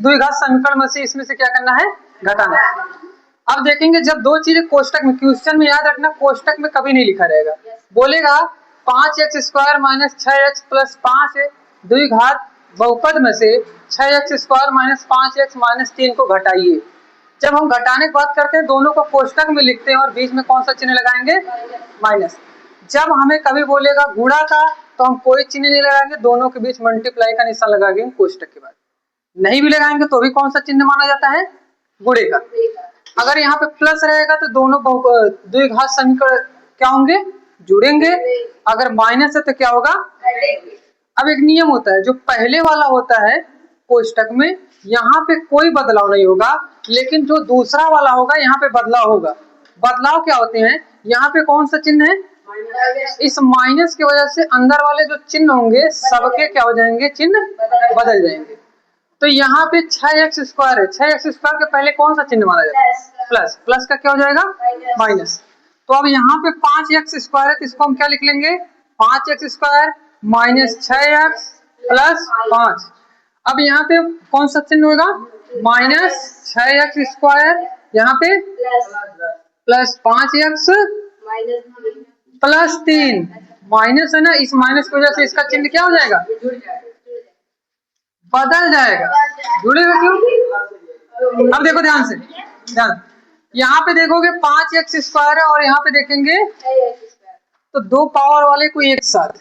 द्विघात समीकरण में से इसमें से क्या करना है, घटाना है। अब देखेंगे जब दो चीजें कोष्टक में, क्वेश्चन में याद रखना कोष्टक में कभी नहीं लिखा रहेगा, बोलेगा 5x² माइनस 6x प्लस 5 द्विघात बहुपद में से 6x² माइनस 5x माइनस 3 को घटाइए। जब हम घटाने की बात करते हैं दोनों को कोष्टक में लिखते हैं और बीच में कौन सा चिन्ह लगाएंगे, माइनस। जब हमें कभी बोलेगा गुणा का तो हम कोई चिन्ह नहीं लगाएंगे, दोनों के बीच मल्टीप्लाई का निशान लगाएंगे कोष्टक के बाद। नहीं भी लगाएंगे तो भी कौन सा चिन्ह माना जाता है, गुणे का। अगर यहाँ पे प्लस रहेगा तो दोनों द्विघात समीकरण क्या होंगे, जुड़ेंगे। अगर माइनस है तो क्या होगा, अब एक नियम होता है, जो पहले वाला होता है कोष्टक में यहाँ पे कोई बदलाव नहीं होगा, लेकिन जो दूसरा वाला होगा यहाँ पे बदलाव होगा। बदलाव क्या होते हैं, यहाँ पे कौन सा चिन्ह है, इस माइनस की वजह से अंदर वाले जो चिन्ह होंगे सबके क्या हो जाएंगे, चिन्ह बदल जाएंगे। तो यहाँ पे 6x² है, 6x² के पहले कौन सा चिन्ह माना जाता है, प्लस। प्लस का क्या हो जाएगा, माइनस। तो अब यहाँ पे 5x² है तो इसको हम क्या लिख लेंगे, 5x² माइनस 6x प्लस 5। अब यहाँ पे कौन सा चिन्ह होगा, माइनस 6x² यहाँ पे प्लस 5x प्लस 3 माइनस है ना, इस माइनस की वजह से इसका चिन्ह क्या हो जाएगा, बदल जाएगा। जुड़ेगा क्यों, अब देखो ध्यान से, ध्यान यहाँ पे देखोगे 5x² है और यहाँ पे देखेंगे तो दो पावर वाले को एक साथ,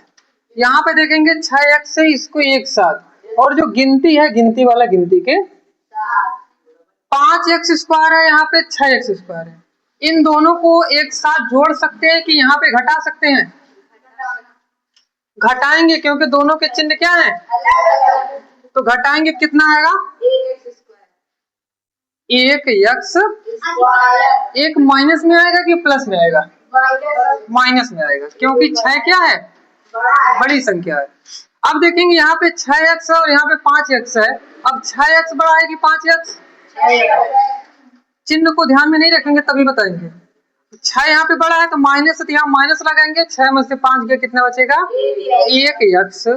यहाँ पे देखेंगे 6x से इसको एक साथ, और जो गिनती है गिनती वाला गिनती के 5x² है, यहाँ पे 6x² है। इन दोनों को एक साथ जोड़ सकते हैं कि यहाँ पे घटा सकते हैं, घटाएंगे क्योंकि दोनों के चिन्ह क्या है, तो घटाएंगे कितना आएगा, 1x, एक माइनस में आएगा कि प्लस में आएगा, माइनस में आएगा, क्योंकि 6 क्या है, बड़ी संख्या है। अब देखेंगे यहाँ पे 6x है और यहाँ पे 5x है, अब 6x बड़ा है कि 5x, चिन्ह को ध्यान में नहीं रखेंगे तभी बताएंगे। 6 यहाँ पे बड़ा है तो माइनस है, तो यहाँ माइनस लगाएंगे, 6 में से 5 गया कितना बचेगा, 1x।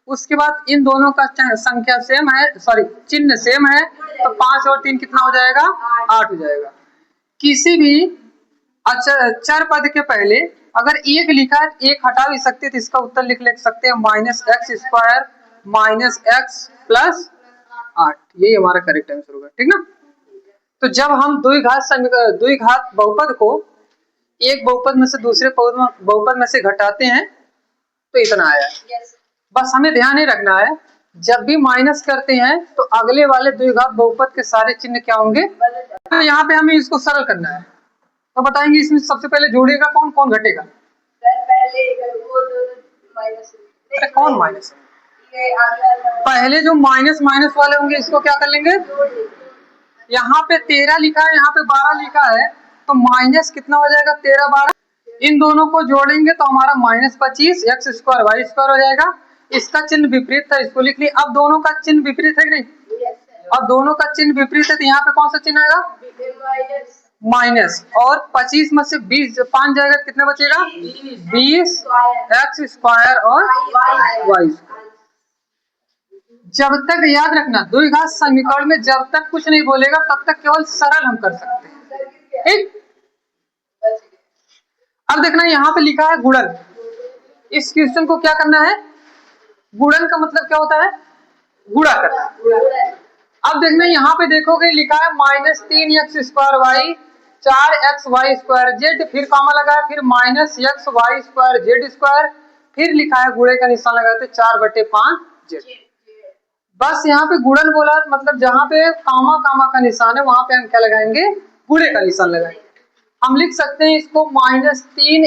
उसके बाद इन दोनों का संख्या सेम है, सॉरी चिन्ह सेम है, तो 5 और 3 कितना हो जाएगा, 8 हो जाएगा। किसी भी चर पद के पहले अगर 1 लिखा है, 1 हटा भी सकते हैं तो इसका उत्तर लिख सकते हैं -x² माइनस x प्लस 8, यही हमारा करेक्ट आंसर होगा, ठीक ना। तो जब हम द्विघात बहुपद को एक बहुपद में से दूसरे बहुपद में से घटाते हैं तो इतना आया। बस हमें ध्यान ही रखना है, जब भी माइनस करते हैं तो अगले वाले द्विघात बहुपद के सारे चिन्ह क्या होंगे, तो यहाँ पे हमें इसको सरल करना है। तो बताएंगे इसमें सबसे पहले जोड़ेगा कौन, कौन घटेगा, अरे कौन माइनस, पहले जो माइनस माइनस वाले होंगे इसको क्या कर लेंगे, यहाँ पे 13 लिखा है, यहाँ पे 12 लिखा है, तो माइनस कितना हो जाएगा, 13 12, इन दोनों को जोड़ेंगे तो हमारा -25 x² y² हो जाएगा। इसका चिन्ह विपरीत था, इसको लिख लिया। अब दोनों का चिन्ह विपरीत है कि नहीं, अब दोनों का चिन्ह विपरीत है तो यहाँ पे कौन सा चिन्ह आएगा, माइनस, और 25 में से 20 5 जाएगा कितना बचेगा, 20 x² और y²। जब तक याद रखना द्विघात समीकरण में जब तक कुछ नहीं बोलेगा तब तक केवल सरल हम कर सकते हैं, ठीक। अब देखना यहाँ पे लिखा है गुणन, इस क्वेश्चन को क्या करना है, गुणन का मतलब क्या होता है, गुणा करना। अब देखना यहाँ पे देखोगे लिखा है -3x² y 4xy² z, फिर कॉमा लगा है, फिर -xy² z², फिर लिखा है गुणे का निशान लगाते 4/5 z। बस यहाँ पे गुणन बोला मतलब जहाँ पे कामा कामा का निशान है वहां पे हम क्या लगाएंगे, गुणे का निशान लगाएंगे। हम लिख सकते हैं इसको -3x²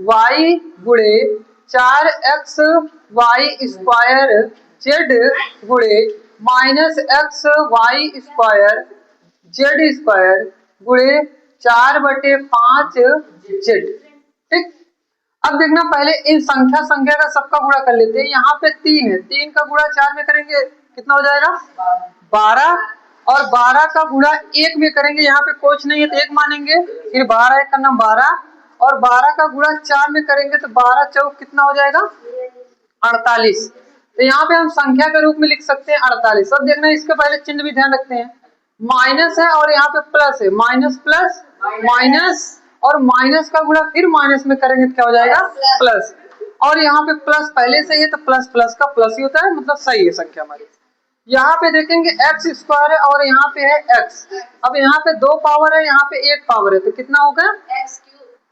y गुणे 4xy² z गुणे -xy² z² गुणे 4/5 z, ठीक। अब देखना पहले इन संख्या का सबका गुणा कर लेते हैं। यहाँ पे 3 है, 3 का गुणा 4 में करेंगे कितना हो जाएगा, 12, और 12 का गुणा 1 में करेंगे, यहाँ पे कुछ नहीं है तो 1 मानेंगे, फिर 12 1 का नाम 12, और 12 का गुणा 4 में करेंगे तो 12 चौक कितना हो जाएगा, 48। तो यहाँ पे हम संख्या के रूप में लिख सकते हैं 48। अब देखना इसके पहले चिन्ह भी ध्यान रखते हैं, माइनस है और यहाँ पे प्लस है, माइनस प्लस माइनस, और माइनस का गुणा फिर माइनस में करेंगे तो क्या हो जाएगा प्लस, और यहाँ पे प्लस पहले से ही है तो प्लस प्लस का प्लस ही होता है, मतलब सही है संख्या हमारी। यहाँ पे देखेंगे एक्स स्क्वायर है और यहाँ पे है एक्स। अब यहाँ पे 2 पावर है, यहाँ पे 1 पावर है, तो कितना होगा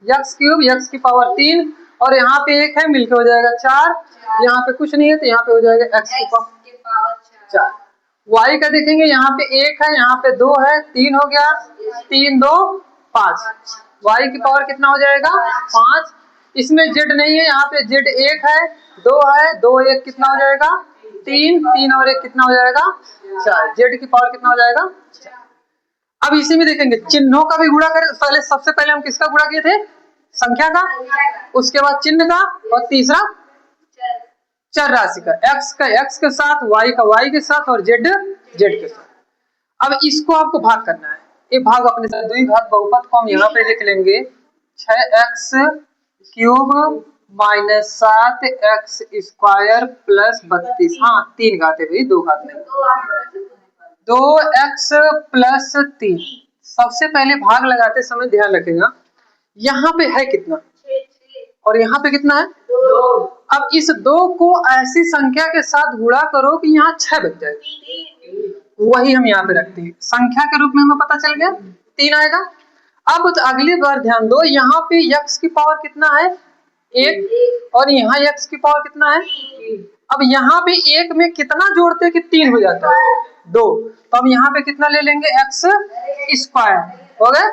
एक्स क्यूब, एक्स की पावर 3, और यहाँ पे 1 है मिलके हो जाएगा 4, यहाँ पे कुछ नहीं है तो यहाँ पे हो जाएगा एक्स की पावर 4। वाई का देखेंगे यहाँ पे 1 है, यहाँ पे 2 है, 3 हो गया, 3 2 5, वाई की पावर कितना हो जाएगा 5। इसमें जेड नहीं है, यहाँ पे जेड 1 है, 2 है, 2 1 कितना हो जाएगा 3, 3 और 1 कितना हो जाएगा 4, जेड की पावर कितना हो जाएगा 4। अब इसी में देखेंगे चिन्हों का भी गुणा करें, पहले सबसे पहले हम किसका गुणा किए थे, संख्या का, उसके बाद चिन्ह का, और तीसरा चर राशि का, एक्स के साथ, वाई का वाई के साथ, और जेड के साथ। अब इसको आपको भाग करना है, ये भाग अपने साथ द्विघात बहुपद को हम यहाँ पे लिख लेंगे 6x cube minus 7x square plus 32, हाँ 3 घात है भाई, 2 घात नहीं, 2x प्लस 3। सबसे पहले भाग लगाते समय ध्यान रखेगा यहाँ पे है कितना और यहाँ पे कितना है 2। अब इस 2 को ऐसी संख्या के साथ गुणा करो कि यहाँ 6 बच जाए, वही हम यहाँ पे रखते हैं, संख्या के रूप में हमें पता चल गया 3 आएगा। अब तो अगली बार ध्यान दो, यहाँ पे x की पावर कितना है 1, और यहाँ x की पावर कितना है, अब यहाँ पे 1 में कितना जोड़ते कि 3 हो जाता है 2, तो हम यहाँ पे कितना ले लेंगे x स्क्वायर हो गया।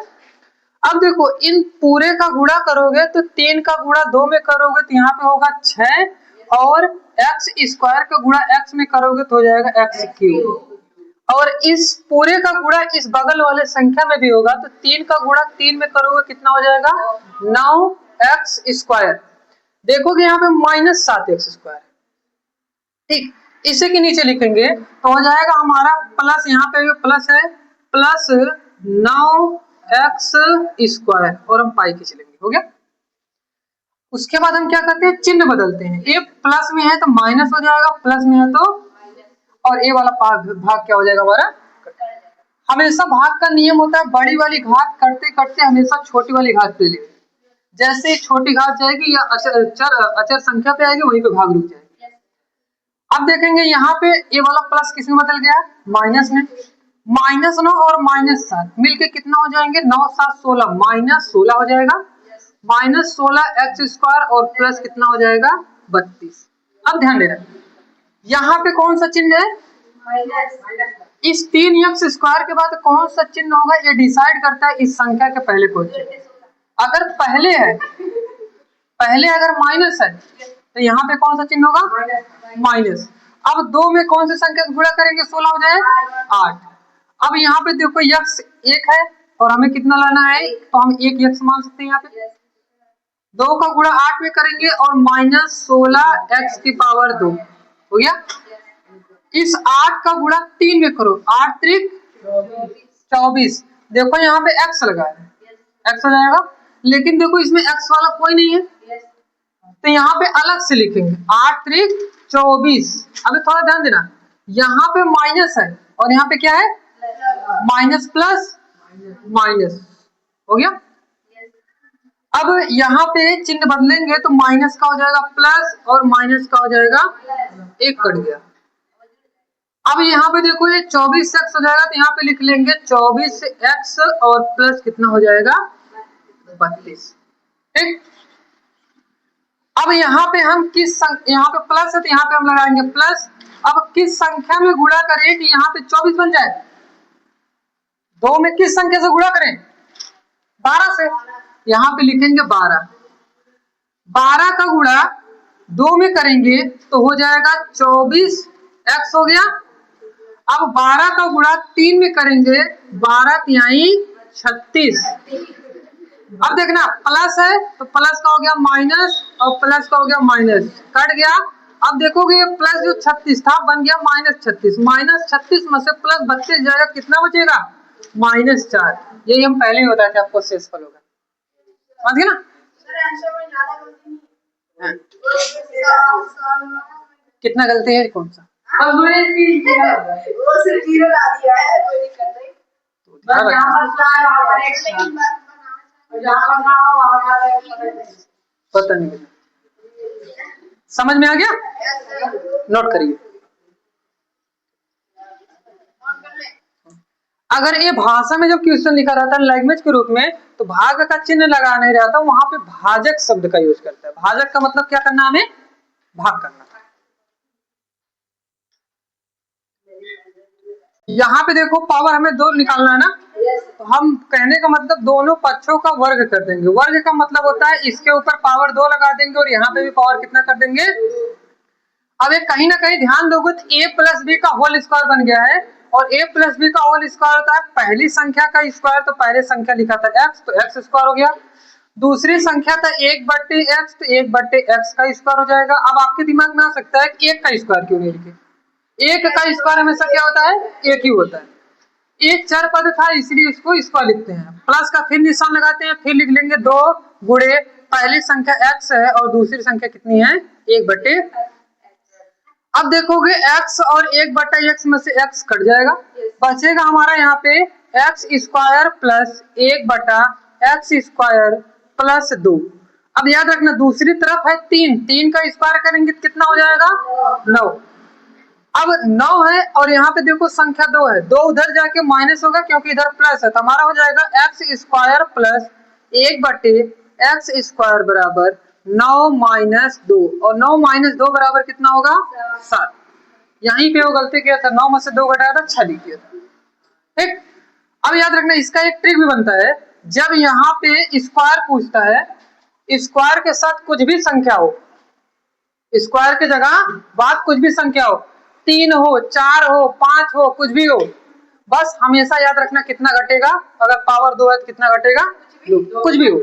अब देखो इन पूरे का गुणा करोगे तो 3 का गुणा 2 में करोगे तो यहाँ पे होगा 6, और x स्क्वायर का गुणा x में करोगे तो हो जाएगा x क्यूब, और इस पूरे का गुणा इस बगल वाले संख्या में भी होगा तो 3 का गुणा 3 में करोगे कितना हो जाएगा 9x स्क्वायर। देखोगे यहाँ पे माइनस 7x स्क्वायर, ठीक, इसे के नीचे लिखेंगे तो हो जाएगा हमारा प्लस, यहाँ पे प्लस है, प्लस 9x स्क्वायर, और हम पाई खींच लेंगे, हो गया। उसके बाद हम क्या करते हैं, चिन्ह बदलते हैं, ये प्लस में है तो माइनस हो जाएगा, प्लस में है तो, और ये वाला भाग क्या हो जाएगा हमारा। हमेशा भाग का नियम होता है बड़ी वाली घात करते करते हमेशा छोटी वाली घात पे ले, जैसे छोटी घात जाएगी या अचर संख्या पे आएगी वहीं पे भाग रुक जाएगी। अब देखेंगे यहाँ पे ये वाला प्लस किसमें बदल गया, माइनस में, माइनस 9 और माइनस 7 मिलके कितना हो जाएंगे 9 7 16, माइनस 16 हो जाएगा, माइनस 16 एक्स स्क्वायर, और प्लस कितना हो जाएगा 32। अब ध्यान देना यहाँ पे कौन सा चिन्ह है माइनस, इस 3x स्क्वायर के बाद कौन सा चिन्ह होगा ये डिसाइड करता है इस संख्या के पहले कौन चिन्ह। अगर पहले है, पहले अगर माइनस है तो यहाँ पे कौन सा चिन्ह होगा माइनस। अब 2 में कौन सी संख्या से गुणा करेंगे 16 हो जाए 8। अब यहाँ पे देखो x 1 है और हमें कितना लाना है, तो हम 1 x मान सकते हैं, यहाँ पे 2 का गुणा 8 में करेंगे और माइनस 16 x की पावर 2 हो गया। इस 8 का गुणा 3 में करो, 8 त्रिक 24, देखो यहाँ पे x लगा है, x हो जाएगा, लेकिन देखो इसमें x वाला कोई नहीं है तो यहाँ पे अलग से लिखेंगे 8 त्रिक 24। अभी थोड़ा ध्यान देना, यहाँ पे माइनस है और यहाँ पे क्या है माइनस प्लस माइनस, हो गया। अब यहाँ पे चिन्ह बदलेंगे तो माइनस का हो जाएगा प्लस और माइनस का हो जाएगा 1 कट गया। अब यहाँ पे देखो ये 24x हो जाएगा तो यहाँ पे लिख लेंगे 24x और प्लस कितना हो जाएगा 32, ठीक। अब यहाँ पे हम यहाँ पे प्लस है तो यहाँ पे हम लगाएंगे प्लस। अब किस संख्या में गुणा करें कि यहाँ पे 24 बन जाए, 2 में किस संख्या से गुणा करें 12 से, यहाँ पे लिखेंगे 12, 12 का गुणा 2 में करेंगे तो हो जाएगा 24x हो गया। अब 12 का गुणा 3 में करेंगे 12 तिहाई 36। अब देखना प्लस है तो प्लस का हो गया माइनस और प्लस का हो गया माइनस, कट गया। अब देखोगे ये प्लस जो 36 था बन गया माइनस 36, माइनस 36 में से प्लस 32 जाएगा, कितना बचेगा माइनस 4। यही हम पहले ही बताए थे आपको शेषफल होगा, समझ गए ना। कितना गलती है कौन सा? वो सिर्फ जीरो ला दिया है, कोई दिक्कत नहीं। बस यहाँ पर क्या है वहाँ पर एक्स, जहाँ पर ना हो वहाँ पर पता नहीं। समझ में आ गया? नोट करिए। अगर ये भाषा में जब क्वेश्चन लिखा रहता है लैंग्वेज के रूप में, तो भाग का चिन्ह लगा नहीं रहता, वहां पे भाजक शब्द का यूज करता है। भाजक का मतलब क्या करना, हमें भाग करना। यहाँ पे देखो पावर हमें 2 निकालना है ना, तो हम कहने का मतलब दोनों पक्षों का वर्ग कर देंगे। वर्ग का मतलब होता है इसके ऊपर पावर 2 लगा देंगे और यहाँ पे भी पावर कितना कर देंगे। अब एक कहीं ना कहीं ध्यान दोगे तो a प्लस बी का होल स्क्वायर बन गया है, और a प्लस बी का होल स्क्वायर होता है पहली संख्या का स्क्वायर, तो पहले संख्या लिखा था x, तो x स्क्वायर हो गया। दूसरी संख्या था 1/x, तो 1/x का स्क्वायर हो जाएगा। अब आपके दिमाग में आ सकता है कि 1 का स्क्वायर क्यों नहीं लिखे? 1 का स्क्वायर हमेशा क्या होता है, 1 ही होता है। एक चर पद था इसलिए इसको स्क्वायर लिखते हैं। प्लस का फिर निशान लगाते हैं, फिर लिख लेंगे 2 गुणे पहली संख्या x है और दूसरी संख्या कितनी है, 1/। अब देखोगे x और 1/x में से x कट जाएगा, बचेगा हमारा यहाँ पे x square plus 1/x square plus 2। अब याद रखना दूसरी तरफ है 3 का स्क्वायर करेंगे तो कितना हो जाएगा, 9। अब 9 है और यहाँ पे देखो संख्या 2 है, 2 उधर जाके माइनस होगा क्योंकि इधर प्लस है, तो हमारा हो जाएगा x square plus 1/x square बराबर 9 माइनस 2, और 9 माइनस 2 बराबर कितना होगा, 7। यहीं पे वो गलती किया था, 9 में से 2 घटाया था 6 लिख दिया था। ठीक, अब याद रखना इसका एक ट्रिक भी बनता है। जब यहाँ पे स्क्वायर पूछता है, स्क्वायर के साथ कुछ भी संख्या हो, स्क्वायर की जगह बात कुछ भी संख्या हो, 3 हो, 4 हो, 5 हो, कुछ भी हो, बस हमेशा याद रखना कितना घटेगा। अगर पावर 2 है तो कितना घटेगा, कुछ भी हो।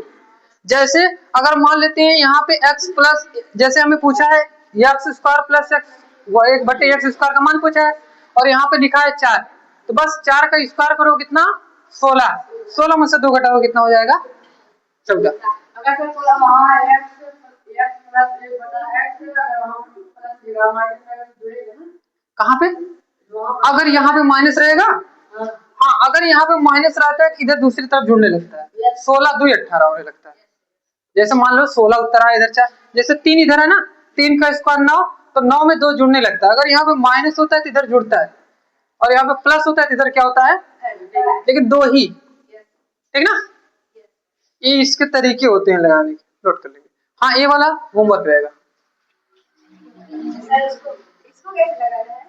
जैसे अगर मान लेते हैं यहाँ पे x प्लस, जैसे हमें पूछा है x square plus x, 1/x square का मान पूछा है और यहाँ पे लिखा है 4, तो बस 4 का स्क्वायर करो कितना, 16। 16 में से 2 घटाओ कितना हो जाएगा, 14। कहाँ पे, अगर यहाँ पे माइनस रहेगा, हाँ अगर यहाँ पे माइनस रहता है इधर दूसरी तरफ जुड़ने लगता है, 16 2 18 होने लगता है। जैसे मान लो 16 उत्तर आया इधर 4, जैसे 3 इधर है ना, 3 का स्क्वायर 9, तो 9 में 2 जुड़ने लगता है। अगर यहाँ पे माइनस होता है तो इधर जुड़ता है, और यहाँ पे प्लस होता है तो इधर क्या होता है, लेकिन 2 ही। ठीक ना, ये इसके तरीके होते हैं लगाने के, नोट कर लेंगे। हाँ ये वाला होमवर्क रहेगा। इसको कैसे लगाना है?